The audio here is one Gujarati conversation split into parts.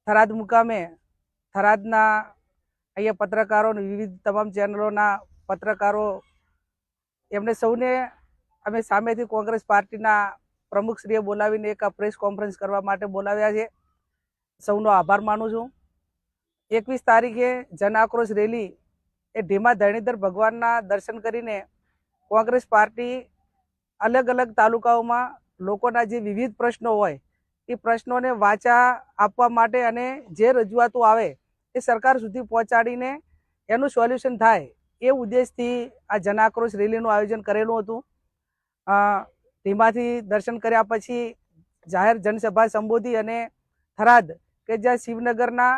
થરાદ મુકામે થરાદના અહીંયા પત્રકારો વિવિધ તમામ ચેનલોના પત્રકારો એમને સૌને અમે સામેથી કોંગ્રેસ પાર્ટીના પ્રમુખશ્રીએ બોલાવીને એક પ્રેસ કોન્ફરન્સ કરવા માટે બોલાવ્યા છે. સૌનો આભાર માનું છું. 21 તારીખે જન આક્રોશ રેલી એ ઢીમા ધરણીધર ભગવાનના દર્શન કરીને કોંગ્રેસ પાર્ટી અલગ અલગ તાલુકાઓમાં લોકોના જે વિવિધ પ્રશ્નો હોય એ પ્રશ્નોને વાચા આપવા માટે અને જે રજૂઆતો આવે એ સરકાર સુધી પહોંચાડીને એનું સોલ્યુશન થાય એ ઉદ્દેશથી આ જન આક્રોશ રેલીનું આયોજન કરેલું હતું. ધીમાથી દર્શન કર્યા પછી જાહેર જનસભા સંબોધી અને થરાદ કે જ્યાં શિવનગરના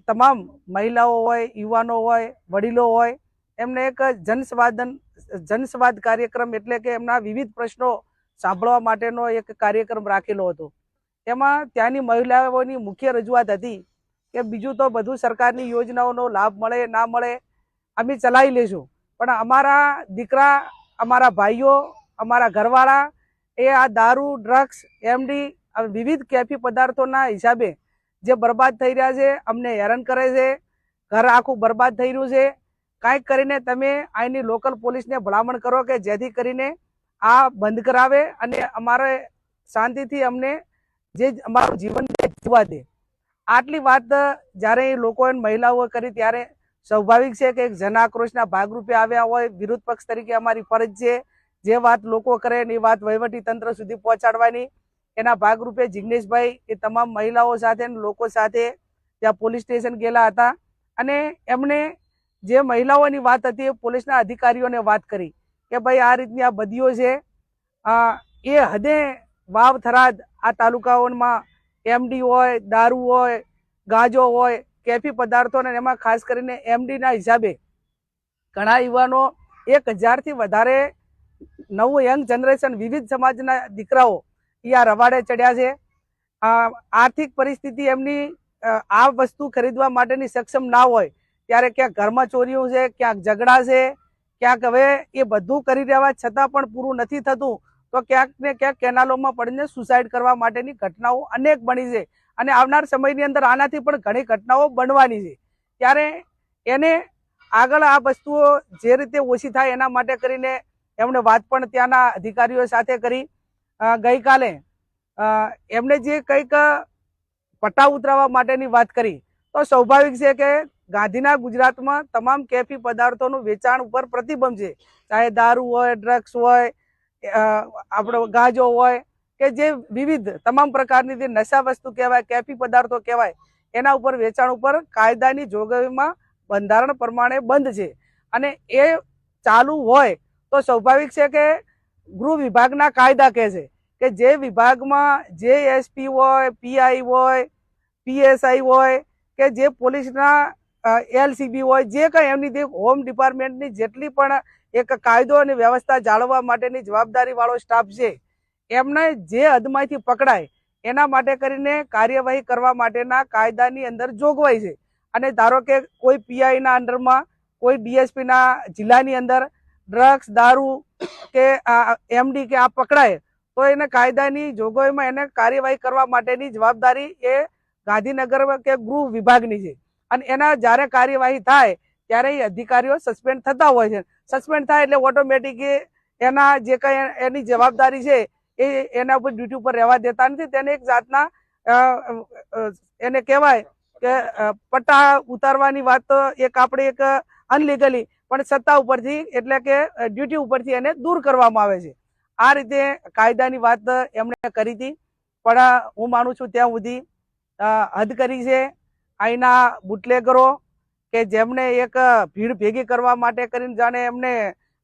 તમામ મહિલાઓ હોય, યુવાનો હોય, વડીલો હોય એમને એક જનસંવાદ કાર્યક્રમ એટલે કે એમના વિવિધ પ્રશ્નો સાંભળવા માટેનો એક કાર્યક્રમ રાખેલો હતો. એમાં ત્યાંની મહિલાઓની મુખ્ય રજૂઆત હતી કે બીજું તો બધું સરકારની યોજનાઓનો લાભ મળે ના મળે અમે ચલાવી લેશું, પણ અમારા દીકરા, અમારા ભાઈઓ, અમારા ઘરવાળા એ આ દારૂ, ડ્રગ્સ, એમડી વિવિધ કેફી પદાર્થોના હિસાબે જે બરબાદ થઈ રહ્યા છે, અમને હેરાન કરે છે, ઘર આખું બરબાદ થઈ રહ્યું છે. કાંઈક કરીને તમે અહીંની લોકલ પોલીસને ભલામણ કરો કે જેથી કરીને આ બંધ કરાવે અને અમારે શાંતિથી અમને જે અમારું જીવન જીવવા દે. આટલી વાત જ્યારે લોકોએ મહિલાઓ કરી ત્યારે સ્વાભાવિક છે કે જન આક્રોશના ભાગરૂપે આવ્યા હોય, વિરોધ પક્ષ તરીકે અમારી ફરજ છે જે વાત લોકો કરે એ વાત વહીવટી તંત્ર સુધી પહોંચાડવાની. એના ભાગરૂપે જિગ્નેશભાઈ એ તમામ મહિલાઓ સાથે લોકો સાથે ત્યાં પોલીસ સ્ટેશન ગયેલા હતા અને એમને જે મહિલાઓની વાત હતી એ પોલીસના અધિકારીઓને વાત કરી કે ભાઈ આ રીતની આ બદીઓ છે. એ હદે વાવ, થરાદ આ તાલુકાઓમાં એમડી હોય, દારૂ હોય, ગાંજો હોય, કેફી પદાર્થો ને એમાં ખાસ કરીને એમડીના હિસાબે ઘણા યુવાનો 1000થી વધારે નવું યંગ જનરેશન વિવિધ સમાજના દીકરાઓ આ રવાડે ચડ્યા છે. આર્થિક પરિસ્થિતિ એમની આ વસ્તુ ખરીદવા માટેની સક્ષમ ના હોય ત્યારે ક્યાંક ઘરમાં ચોરીઓ છે, ક્યાંક ઝઘડા છે, ક્યાંક હવે એ બધું કરી રહ્યા છતાં પણ પૂરું નથી થતું તો ક્યાંક ને ક્યાંક કેનાલોમાં પડીને સુસાઇડ કરવા માટેની ઘટનાઓ અનેક બની છે અને આવનાર સમયની અંદર આનાથી પણ ઘણી ઘટનાઓ બનવાની છે. ત્યારે એને આગળ આ વસ્તુઓ જે રીતે ઓછી થાય એના માટે કરીને એમણે વાત પણ ત્યાંના અધિકારીઓ સાથે કરી. ગઈકાલે એમણે જે કંઈક પટ્ટા ઉતરાવવા માટેની વાત કરી તો સ્વાભાવિક છે કે ગાંધીના ગુજરાતમાં તમામ કેફી પદાર્થોનું વેચાણ ઉપર પ્રતિબંધ છે, ચાહે દારૂ હોય, ડ્રગ્સ હોય, આપણો ગાંજો હોય કે જે વિવિધ તમામ પ્રકારની જે નશા વસ્તુ કહેવાય, કેફી પદાર્થો કહેવાય એના ઉપર વેચાણ ઉપર કાયદાની જોગવાઈમાં બંધારણ પ્રમાણે બંધ છે અને એ ચાલુ હોય તો સ્વાભાવિક છે કે ગૃહ વિભાગના કાયદા કહે છે કે જે વિભાગમાં જે એસપી હોય, પીઆઈ હોય, પીએસઆઈ હોય કે જે પોલીસના એલસીબી હોય, જે કંઈ એમની હોમ ડિપાર્ટમેન્ટની જેટલી પણ એક કાયદો અને વ્યવસ્થા જાળવવા માટેની જવાબદારી વાળો સ્ટાફ છે એમને જે હદમાંથી પકડાય એના માટે કરીને કાર્યવાહી કરવા માટેના કાયદાની અંદર જોગવાઈ છે. અને ધારો કે કોઈ પીઆઈના અંડરમાં, કોઈ ડીએસપીના જિલ્લાની અંદર ડ્રગ્સ, દારૂ કે એમડી કે આ પકડાય તો એને કાયદાની જોગવાઈમાં એને કાર્યવાહી કરવા માટેની જવાબદારી એ ગાંધીનગર કે ગૃહ વિભાગની છે અને એના જ્યારે કાર્યવાહી થાય ત્યારે એ અધિકારીઓ સસ્પેન્ડ થતા હોય છે. સસ્પેન્ડ થાય એટલે ઓટોમેટિક એના જે કંઈ એની જવાબદારી છે એ એના ઉપર ડ્યુટી ઉપર રહેવા દેતા નથી. તેને એક જાતના એને કહેવાય કે પટ્ટા ઉતારવાની વાત તો એક આપણે એક અનલીગલી પણ સત્તા ઉપરથી એટલે કે ડ્યુટી ઉપરથી એને દૂર કરવામાં આવે છે. આ રીતે કાયદાની વાત એમણે કરી હતી, પણ હું માનું છું ત્યાં સુધી હદ કરી છે. અહીંના બુટલેગરો કે જેમને એક ભીડ ભેગી કરવા માટે કરીને જાણે એમને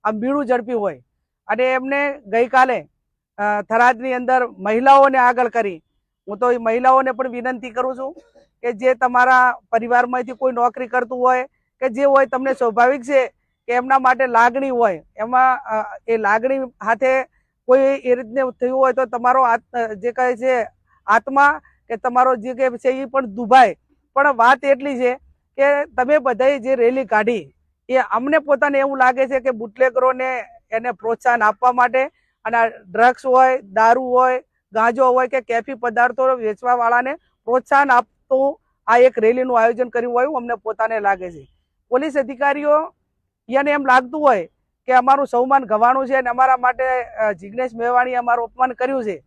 આમ બીડું ઝડપ્યું હોય અને એમને ગઈકાલે થરાદની અંદર મહિલાઓને આગળ કરી. હું તો એ મહિલાઓને પણ વિનંતી કરું છું કે જે તમારા પરિવારમાંથી કોઈ નોકરી કરતું હોય કે જે હોય, તમને સ્વાભાવિક છે કે એમના માટે લાગણી હોય, એમાં એ લાગણી હાથે કોઈ એ રીતને થયું હોય તો તમારો જે કહે છે આત્મા કે તમારો જે કહે છે એ પણ દુભાય. પણ વાત એટલી છે કે તમે બધાએ જે રેલી કાઢી એ અમને પોતાને એવું લાગે છે કે બુટલેગરોને એને પ્રોત્સાહન આપવા માટે અને ડ્રગ્સ હોય, દારૂ હોય, ગાંજો હોય કે કેફી પદાર્થો વેચવા વાળાને પ્રોત્સાહન લગતું આ એક રેલીનું આયોજન કર્યું હોય અમને પોતાને લાગે છે. પોલીસ અધિકારીઓ એને એમ લાગતું હોય કે અમારું સન્માન ગવાણું છે અને અમારા માટે જિગ્નેશ મેવાણીએ અમારું અપમાન કર્યું છે,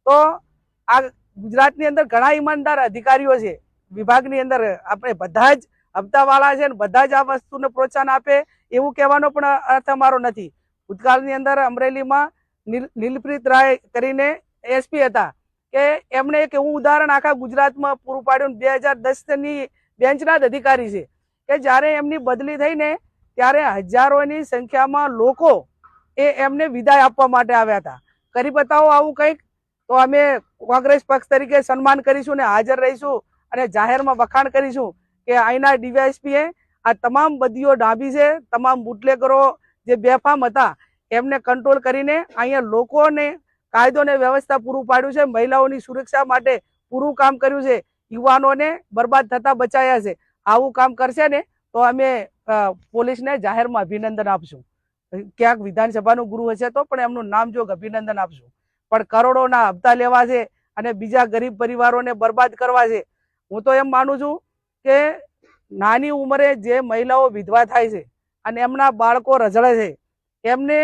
તો આ ગુજરાતની અંદર ઘણા ઈમાનદાર અધિકારીઓ છે વિભાગની અંદર, આપણે બધા જ હપ્તાવાળા છે ને બધા જ આ વસ્તુને પ્રોત્સાહન આપે એવું કહેવાનો પણ અર્થ અમારો નથી. ભૂતકાળની અંદર અમરેલીમાં નીલપ્રીત રાય કરીને એસપી હતા કે એમણે એક એવું ઉદાહરણ આખા ગુજરાતમાં પૂરું પાડ્યું. 2010ની બેન્ચના જ અધિકારી છે કે જ્યારે એમની બદલી થઈને ત્યારે હજારોની સંખ્યામાં લોકો એમને વિદાય આપવા માટે આવ્યા હતા. કરી બતાવો આવું કંઈક, તો અમે કોંગ્રેસ પક્ષ તરીકે સન્માન કરીશું ને હાજર રહીશું અને જાહેરમાં વખાણ કરીશું કે અહીંના ડીવાયએસપીએ આ તમામ બદીઓ ડાબી છે, તમામ બુટલેગરો જે બેફામ હતા એમને કંટ્રોલ કરીને અહીંયા લોકોને કાયદો ને વ્યવસ્થા પૂરું પાડ્યું છે, મહિલાઓની સુરક્ષા માટે પૂરું કામ કર્યું છે, યુવાનોને બરબાદ થતા બચાયા છે. આવું કામ કરશે ને તો અમે પોલીસને જાહેરમાં અભિનંદન આપશું. ક્યાંક વિધાનસભાનું ગૃહ હશે તો પણ એમનું નામ જોગ અભિનંદન આપશું. પણ કરોડોના હપ્તા લેવા છે અને બીજા ગરીબ પરિવારોને બરબાદ કરવા છે. હું તો એમ માનું છું કે નાની ઉંમરે જે મહિલાઓ વિધવા થાય છે અને એમના બાળકો રઝળે છે, એમને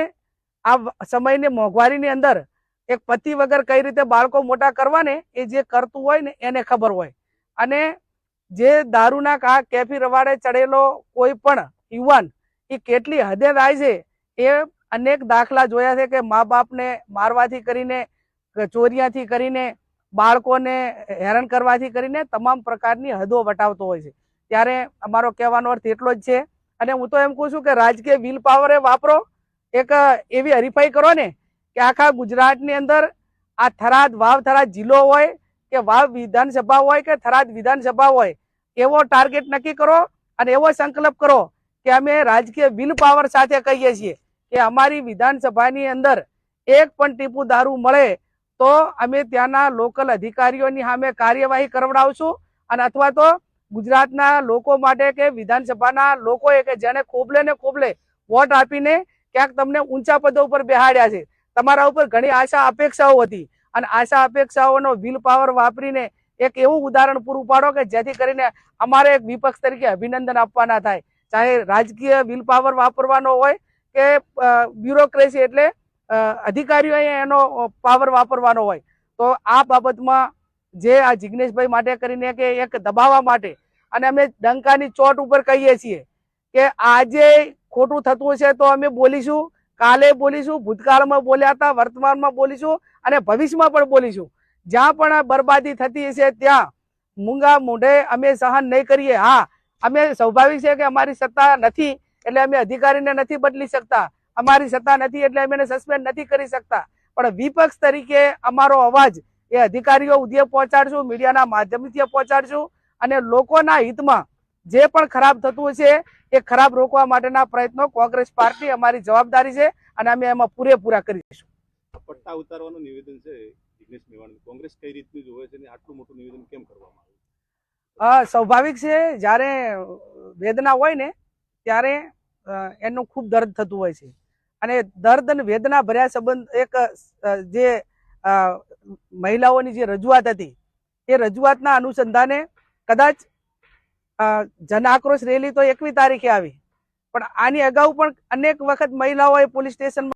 આ સમયની મોંઘવારીની અંદર એક પતિ વગર કઈ રીતે બાળકો મોટા કરવા ને એ જે કરતું હોય ને એને ખબર હોય. અને જે દારૂના કેફી રવાડે ચડેલો કોઈ પણ યુવાન એ કેટલી હદે થાય છે એ અનેક દાખલા જોયા છે કે મા બાપને મારવાથી કરીને, ચોરિયાથી કરીને, બાળકોને હેરાન કરવાથી કરીને તમામ પ્રકારની હદો વટાવતો હોય છે. ત્યારે અમારો કહેવાનો અર્થ એટલો જ છે. અને હું તો એમ કહું છું કે રાજકીય વિલ પાવર વાપરો, એક એવી હરીફાઈ કરો ને કે આખા ગુજરાતની અંદર આ થરાદ, વાવ થરાદ જિલ્લો હોય કે વાવ વિધાનસભા હોય કે થરાદ વિધાનસભા હોય, એવો ટાર્ગેટ નક્કી કરો અને એવો સંકલ્પ કરો કે અમે રાજકીય વિલ પાવર સાથે કહીએ છીએ કે અમારી વિધાનસભાની અંદર એક પણ ટીપું દારૂ મળે તો અમે ત્યાંના લોકલ અધિકારીઓની સામે કાર્યવાહી કરવડાવશું. અને અથવા તો ગુજરાતના લોકો માટે કે વિધાનસભાના લોકોએ કે જેને ખોબલે ને ખોબલે વોટ આપીને ક્યાંક તમને ઊંચા પદો ઉપર બેહાડ્યા છે, તમારા ઉપર ઘણી આશા અપેક્ષાઓ હતી અને આશા અપેક્ષાઓનો વિલ પાવર વાપરીને એક એવું ઉદાહરણ પૂરું પાડો કે જેથી કરીને અમારે એક વિપક્ષ તરીકે અભિનંદન આપવાના થાય. ચાહે રાજકીય વિલ પાવર વાપરવાનો હોય કે બ્યુરોક્રેસી એટલે અધિકારીઓએ એનો પાવર વાપરવાનો હોય, તો આ બાબતમાં જે આ જિગ્નેશભાઈ માટે કરીને કે એક દબાવવા માટે, અને અમે ડંકાની ચોટ ઉપર કહીએ છીએ કે આજે ખોટું થતું છે તો અમે બોલીશું, કાલે બોલીશું, ભૂતકાળમાં બોલ્યા હતા, વર્તમાનમાં બોલીશું અને ભવિષ્યમાં પણ બોલીશું. જ્યાં પણ બરબાદી થતી હશે ત્યાં મૂંગા મોઢે અમે સહન નહીં કરીએ. હા, અમે સ્વાભાવિક છે કે અમારી સત્તા નથી એટલે અમે અધિકારીને નથી બદલી શકતા, અમારી સત્તા નથી એટલે અમે એને સસ્પેન્ડ નથી કરી શકતા, પણ વિપક્ષ તરીકે અમારો અવાજ એ અધિકારીઓ સુધી પહોંચાડશું, મીડિયાના માધ્યમથી પહોંચાડશું અને લોકોના હિતમાં જે પણ ખરાબ થતું છે એ ખરાબ રોકવા માટેના પ્રયત્નો કોંગ્રેસ પાર્ટી અમારી જવાબદારી છે અને અમે એમાં પૂરેપૂરા કરીશું. પટ્ટા ઉતારવાનું નિવેદન છે જિગ્નેશ મેવાણી, કોંગ્રેસ કઈ રીતનું જોવે છે અને આટલું મોટું નિવેદન કેમ કરવામાં આવ્યું? સ્વાભાવિક છે, જ્યારે વેદના હોય ને ત્યારે એનું ખૂબ દર્દ થતું હોય છે અને દર્દ અને વેદના ભર્યા સંબંધ એક જે મહિલાઓની જે રજૂઆત હતી એ રજૂઆતના અનુસંધાને કદાચ જન આક્રોશ રેલી તો 21 તારીખે આવી, પણ આની અગાઉ પણ અનેક વખત મહિલાઓએ પોલીસ સ્ટેશનમાં